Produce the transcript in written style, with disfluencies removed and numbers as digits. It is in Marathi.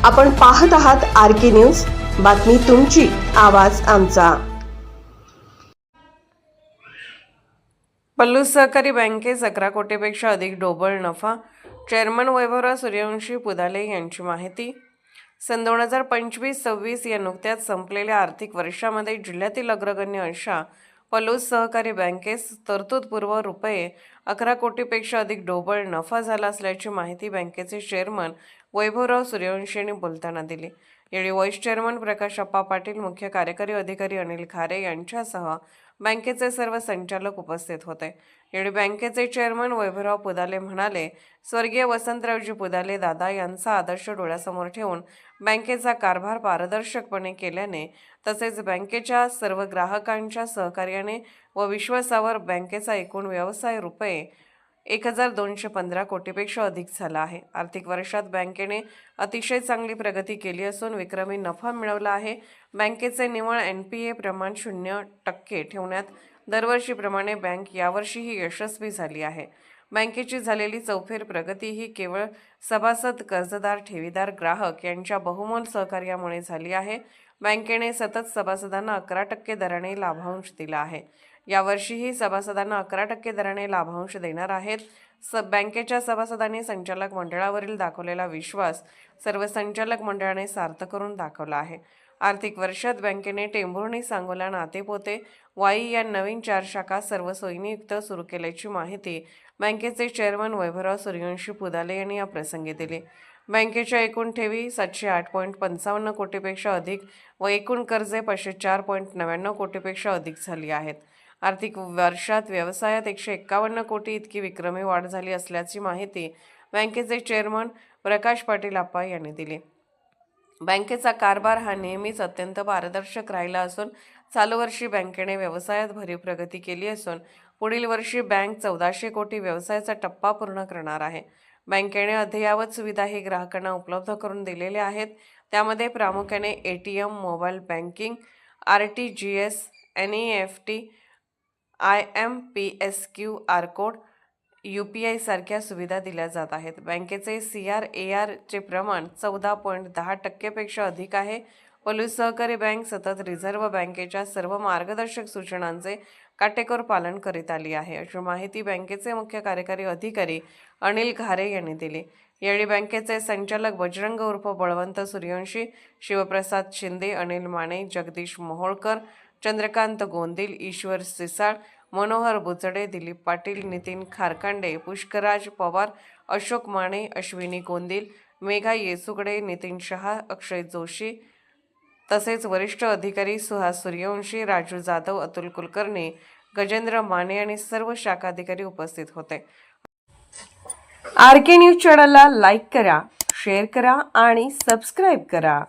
आपण पाहत आहात RK न्यूज, बातमी तुमची, आवाज आमचा। पल्लू सहकारी बँकेत 11 कोटीपेक्षा अधिक ढोबळ नफा, चेअरमन वैभवराव सूर्यवंशी पुदाले यांची माहिती। सन 2025-26 या नुकत्याच संपलेल्या आर्थिक वर्षामध्ये जिल्ह्यातील अग्रगण्य अशा पल्लू सहकारी बँकेस तरतूदपूर्व रुपये 11 कोटीपेक्षा अधिक ढोबळ नफा झाला असल्याची माहिती बँकेचे चेअरमन वैभवराव सूर्यवंशी यांनी बोलताना दिली। यावेळी व्हाईस चेअरमन प्रकाश अप्पा पाटील, मुख्य कार्यकारी अधिकारी अनिल खारे यांच्यासह बँकेचे सर्व संचालक उपस्थित होते। यावेळी बँकेचे चेअरमन वैभवराव पुदाले म्हणाले, स्वर्गीय वसंतरावजी पुदाले दादा यांचा आदर्श डोळ्यासमोर ठेवून बँकेचा कारभार पारदर्शकपणे केल्याने तसेच बँकेच्या सर्व ग्राहकांच्या सहकार्याने व विश्वासावर बँकेचा एकूण व्यवसाय रुपये 1215 कोटीपेक्षा अधिक झाला आहे। आर्थिक वर्षात बँकेने अतिशय चांगली प्रगती केली असून विक्रमी नफा मिळवला आहे। बँकेचे निव्वळ NPA प्रमाण 0% ठेवण्यात दरवर्षीप्रमाणे बँक यावर्षीही यशस्वी झाली आहे। बँकेची झालेली चौफेर प्रगती ही केवळ सभासद, कर्जदार, ठेवीदार, ग्राहक यांच्या बहुमोल सहकार्यामुळे झाली आहे। बँकेने सतत सभासदांना 11% दराने लाभांश दिला आहे। यावर्षीही सभासदांना 11% दराने लाभांश देणार आहेत। बँकेच्या सभासदांनी संचालक मंडळावरील दाखवलेला विश्वास सर्व संचालक मंडळाने सार्थ करून दाखवला आहे। आर्थिक वर्षात बँकेने टेंभुर्णी, सांगोला, नातेपोते, वाई या नवीन 4 शाखा सर्व सोयींयुक्त सुरू केल्याची माहिती बँकेचे चेअरमन वैभवराव सूर्यवंशी पुदाले यांनी या प्रसंगी दिली। बँकेच्या एकूण ठेवी 708.55 कोटीपेक्षा अधिक व एकूण कर्जे 504.99 कोटीपेक्षा अधिक झाली आहेत। आर्थिक वर्षात व्यवसायात 151 कोटी इतकी विक्रमी वाढ झाली असल्याची माहिती बँकेचे चेअरमन प्रकाश पाटील अप्पा यांनी दिली। बँकेचा कारभार हा नेहमीच अत्यंत पारदर्शक राहिला असून चालू वर्षी बँकेने व्यवसायात भरीव प्रगती केली असून पुढील वर्षी बँक 1400 कोटी व्यवसायाचा टप्पा पूर्ण करणार आहे। बँकेने अद्ययावत सुविधाही ग्राहकांना उपलब्ध करून दिलेल्या आहेत। त्यामध्ये प्रामुख्याने ATM, mobile banking, RTGS, NEFT, IMPS, QR code, UPI सारख्या सुविधा दिल्या जात आहेत। बँकेचे CRAR चे प्रमाण 14.10% पेक्षा अधिक आहे। पल्लू सहकारी बँक सतत रिझर्व्ह बँकेच्या सर्व मार्गदर्शक सूचनांचे काटेकोर पालन करीत आली आहे, अशी माहिती बँकेचे मुख्य कार्यकारी अधिकारी अनिल खारे यांनी दिली। यावेळी बँकेचे संचालक बजरंग उर्फ बळवंत सूर्यवंशी, शिवप्रसाद शिंदे, अनिल माने, जगदीश मोहोळकर, चंद्रकांत गोंदिल, ईश्वर सिसाळ, मनोहर बुचडे, दिलीप पाटील, नितीन खारकांडे, पुष्कराज पवार, अशोक माने, अश्विनी गोंदिल, मेघा येसुगडे, नितीन शहा, अक्षय जोशी तसेच वरिष्ठ अधिकारी सुहास सूर्यवंशी, राजू जाधव, अतुल कुलकर्णी, गजेंद्र माने आणि सर्व शाखा अधिकारी उपस्थित होते। RK न्यूज चॅनलला लाईक करा, शेअर करा आणि सबस्क्राईब करा।